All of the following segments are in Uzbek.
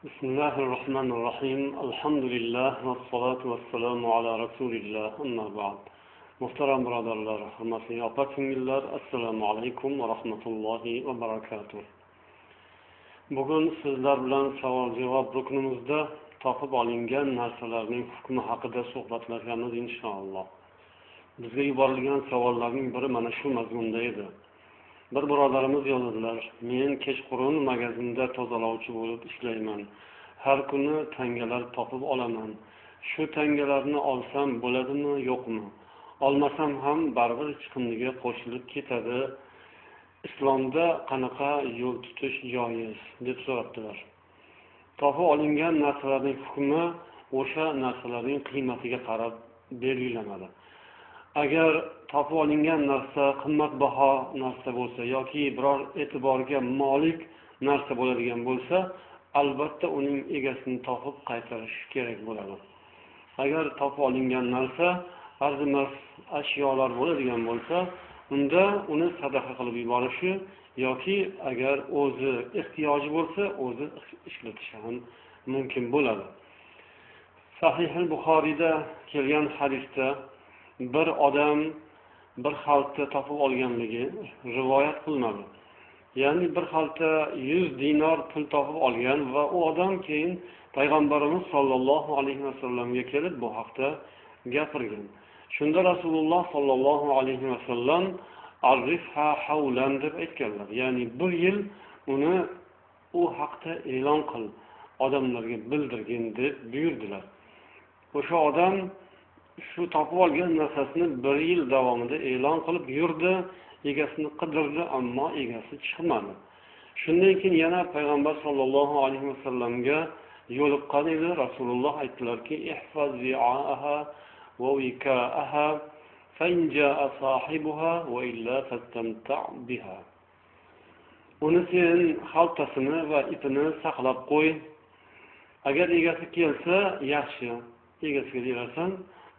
بسم الله الرحمن الرحيم الحمد لله والصلاة والسلام على رسول الله أما بعد محترم birodarlar, hurmatli opa-singillar, assalomu alaykum va rahmatullohi va barakatuh. Bugun sizlar bilan savol-javob ruknimizda topib olingan narsalarning hukmi haqida suhbatlashamiz inshaalloh. Bizga yuborilgan savollarning biri mana shu mazmunda edi. Bir birodarimiz yozdilar: men kechqurun magazinda tozalovchi bo'lib ishlayman. Har kuni tangalar topib olaman. Shu tangalarni olsam bo'ladimi, yo'qmi? Olmasam ham baribir chiqindiga qo'shilib ketadi. Islomda qanaqa yo'l tutish joiz deb so'rabdilar. Topib olingan narsalarning hukmi o'sha narsalarning qiymatiga qarab belgilanadi. Agar topib olingan narsa qimmatbaho narsa bo'lsa yoki biror e'tiborga molik narsa bo'ladigan bo'lsa, albatta uning egasini topib qaytarish kerak bo'ladi. Agar topib olingan narsa arzimas ashyolar bo'ladigan bo'lsa, unda uni sadaqa qilib yuborishi yoki agar o'zi ehtiyoji bo'lsa, o'zi ishlatishi ham mumkin bo'ladi. Sahih al-Buxoriyda kelgan hadisda bir odam bir xalta topib olganligi rivoyat qilinadi. Ya'ni bir xalta 100 dinor pul topib olgan va u odam keyin payg'ambarimiz sollallohu alayhi vasallamga kelib bu haqda gapirgan. Shunda Rasululloh sollallohu alayhi vasallam "Arifha hawlan" deb aytganlar. Ya'ni bir yil uni u haqda e'lon qil, odamlarga bildirgin deb buyurdilar. O'sha odam shu topib olgan narsasini bir yil davomida e'lon qilib yurdi, egasini qidirdi, ammo egasi chiqmadi. Shundan keyin yana payg'ambar sollallohu alayhi vasallamga yo'liqqan edi. Rasululloh aytdilarki: "Ihfaz zi'aha va wika'aha fa in ja'a sahibuha va illa fastamta' biha." Uni sen xaltasini va ipini saqlab qo'y. Agar egasi kelsa, yaxshi, egasiga berasan,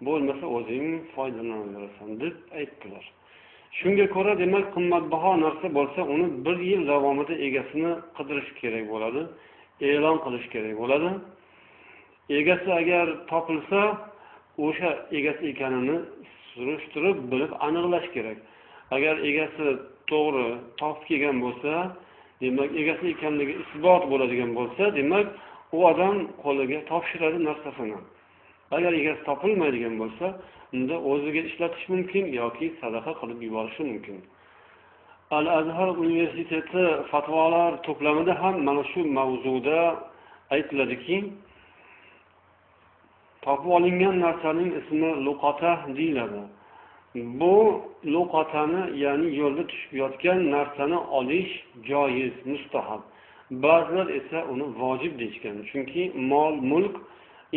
bo'lmasa o'zing foydalanasan deb aytdilar. Shunga ko'ra, demak, qimmatbaho narsa bo'lsa, uni bir yil davomida egasini qidirish kerak bo'ladi, e'lon qilish kerak bo'ladi. Egasi agar topilsa, o'sha egasi ekanini surishtirib bilib aniqlash kerak. Agar egasi to'g'ri topib kelgan bo'lsa, demak, egasi ekanligi isbot bo'ladigan bo'lsa, demak, u odam qo'liga topshiradi narsasini. Agar egasi topilmaydigan bo'lsa, unda o'ziga ishlatish mumkin yoki sadaqa qilib yuborishi mumkin. Al-Azhar universiteti fatvolar to'plamida ham mana shu mavzuda aytiladiki, topib olingan narsaning ismi luqata deyiladi. Bu luqatani, ya'ni yo'lda tushib yotgan narsani olish joiz, mustahab. Ba'zilar esa uni vojib deyishgan. Chunki mol-mulk,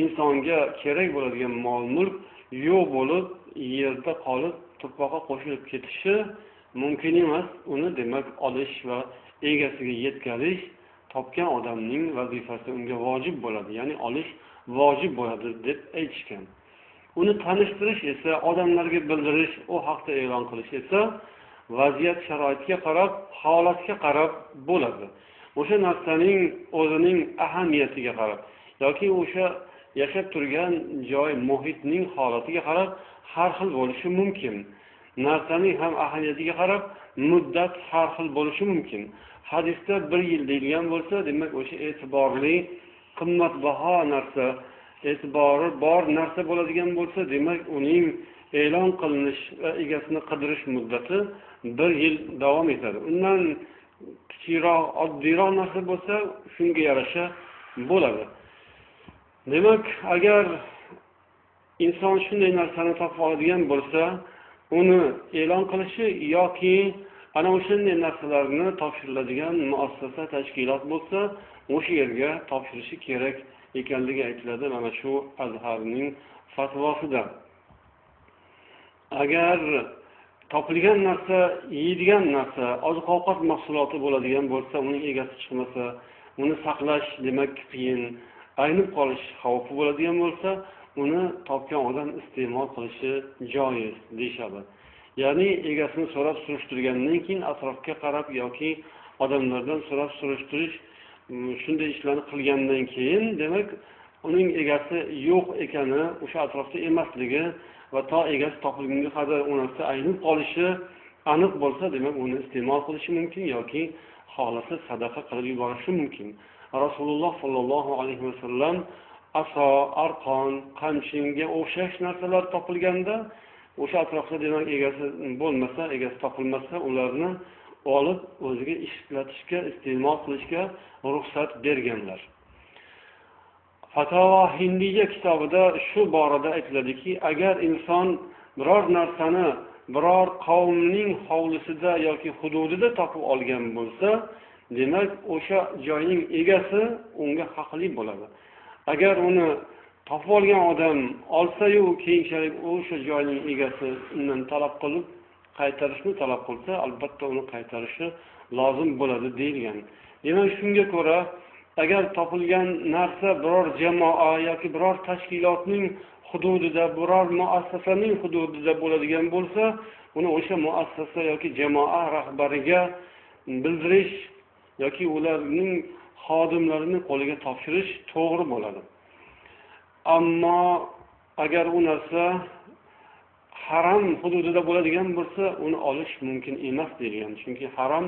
insonga kerak bo'ladigan mol-mulk yo'q bo'lib, yerda qolib, tuproqqa qo'shilib ketishi mumkin emas. Uni demak olish va egasiga yetkazish topgan odamning vazifasi, unga vojib bo'ladi. Ya'ni olish vojib bo'ladi deb aytishgan. Uni tanishtirish esa, odamlarga bildirish, u haqda e'lon qilish esa vaziyat sharoitiga qarab, holatga qarab bo'ladi. O'sha narsaning o'zining ahamiyatiga qarab yoki o'sha yashab turgan joy, muhitning holatiga qarab har xil bo'lishi mumkin. Narsaning ham ahamiyatiga qarab muddat har xil bo'lishi mumkin. Hadisda bir yil deyilgan bo'lsa, demak o'sha e'tiborli, qimmatbaho narsa, e'tibori bor narsa bo'ladigan bo'lsa, demak uning e'lon qilinish va egasini qidirish muddati bir yil davom etadi. Undan kichikroq, oddiyroq narsa bo'lsa, shunga yarasha bo'ladi. Demak, agar inson shunday narsani topib oladigan bo'lsa, uni e'lon qilishi yoki ana o'shanday narsalarni topshiriladigan muassasa, tashkilot bo'lsa, o'sha yerga topshirishi kerak ekanligi aytiladi mana shu Azharning fatvosida. Agar topilgan narsa, yeydigan narsa, oziq-ovqat mahsuloti bo'ladigan bo'lsa, uning egasi chiqmasa, uni saqlash demak qiyin, aynib qolish xavfi bo'ladigan bo'lsa, uni topgan odam iste'mol qilishi joiz deyshadi. Ya'ni egasini so'rab surishtirgandan keyin atrofga qarab yoki odamlardan so'rab surishtirish shunday ishlarni qilgandan keyin demak uning egasi yo'q ekani, o'sha atrofda emasligi va to egasi topilgunga qadar u narsa aynib qolishi aniq bo'lsa, demak uni iste'mol qilishi mumkin yoki xohlasa sadaqa qilib yuborishi mumkin. Rasululloh sollallohu alayhi vasallam aso, arqon, qamchinga o'xshash narsalar topilganda, o'sha atrofda demak egasi bo'lmasa, egasi topilmasa, ularni olib o'ziga ishlatishga, iste'mol qilishga ruxsat berganlar. Fatavo Hindiya kitobida shu borada aytiladiki, agar inson biror narsani biror qavmning hovlisida yoki hududida topib olgan bo'lsa, demak o'sha joyning egasi unga haqli bo'ladi. Agar uni topib olgan odam olsa-yu, keyinchalik o'sha joyning egasi undan talab qilib qaytarishni talab qilsa, albatta uni qaytarishi lozim bo'ladi deyilgan. Demak, shunga ko'ra, agar topilgan narsa biror jamoa yoki biror tashkilotning hududida, biror muassasaning hududida bo'ladigan bo'lsa, uni o'sha muassasa yoki jamoa rahbariga bildirish yoki ularning xodimlarining qo'liga topshirish to'g'ri bo'ladi. Ammo agar u narsa haram hududida bo'ladigan bo'lsa, uni olish mumkin emas deyilgan. Chunki haram,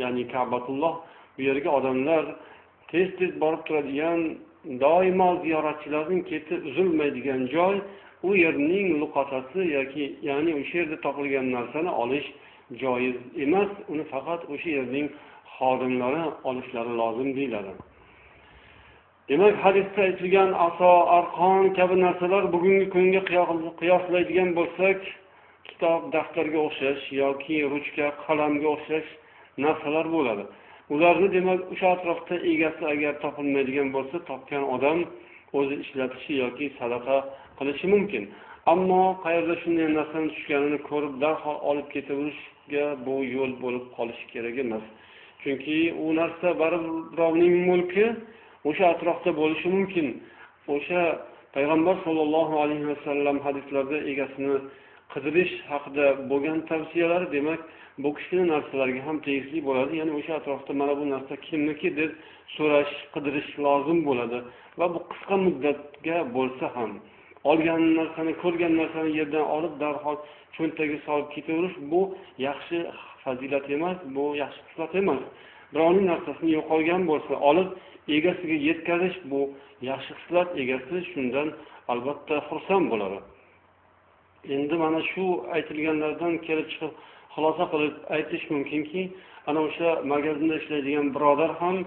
ya'ni Ka'batulloh, bu yerga odamlar tez-tez borib turadigan, doimo ziyoratchilarning keti uzilmaydigan joy, u yerning luqatasi yoki ya'ni o'sha yerda topilgan narsani olish joiz emas, uni faqat o'sha yerning xodimlari olishlari lozim deyiladi. Demak, hadisda aytilgan aso, arqon kabi narsalar bugungi kunga qiyoslaydigan bo'lsak, kitob, daftarga o'xshash yoki ruchka, qalamga o'xshash narsalar bo'ladi. Ularni demak o'sha atrofda egasi agar topilmaydigan bo'lsa, topgan odam o'zi ishlatishi yoki sadaqa qilishi mumkin. Ammo qayerda shunday narsaning tushganini ko'rib darhol olib ketaverishga bu yo'l bo'lib qolishi kerak emas. Chunki u narsa baribir birovning mulki, o'sha atrofda bo'lishi mumkin. O'sha payg'ambar sollallohu alayhi vasallam hadislarda egasini qidirish haqida bo'lgan tavsiyalari demak bu kichkina narsalarga ham tegishli bo'ladi. Ya'ni o'sha atrofda mana bu narsa kimniki deb so'rash, qidirish lozim bo'ladi va bu qisqa muddatga bo'lsa ham olgan narsani, ko'rgan narsani yerdan olib darhol cho'ntaga solib ketaverish bu yaxshi fazilat emas, bu yaxshi xislat emas. Birovning narsasini yo'qolgan bo'lsa, olib egasiga yetkazish bu yaxshi xislat, egasi shundan albatta xursand bo'ladi. Endi mana shu aytilganlardan kelib chiqib xulosa qilib aytish mumkinki, ana o'sha magazinda ishlaydigan birodar ham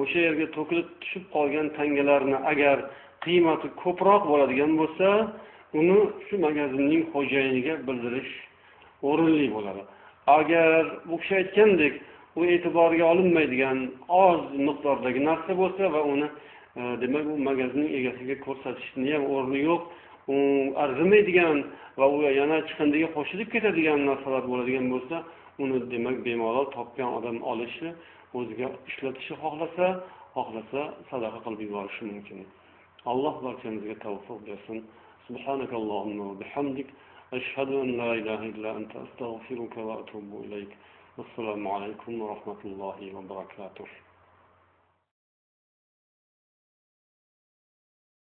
o'sha yerga to'kilib tushib qolgan tangalarni agar qiymati ko'proq bo'ladigan bo'lsa, uni shu magazinning xo'jayiniga bildirish o'rinli bo'ladi. Agar bu kishi aytgandek, u e'tiborga olinmaydigan oz miqdordagi narsa bo'lsa va uni demak u magazinning egasiga ko'rsatishni ham o'rni yo'q, u arzimaydigan va u yana chiqindiga qo'shilib ketadigan narsalar bo'ladigan bo'lsa, uni demak bemalol topgan odam olishi, o'ziga ishlatishi xohlasa sadaqa qilib yuborishi mumkin. Alloh barchamizga tavfiq bersin. Subhanakallohumma va bihamdik, ashhadu an la ilaha illa anta astaghfiruka va atubu ilayk. Assalomu alaykum va rahmatullohi va barakatuh.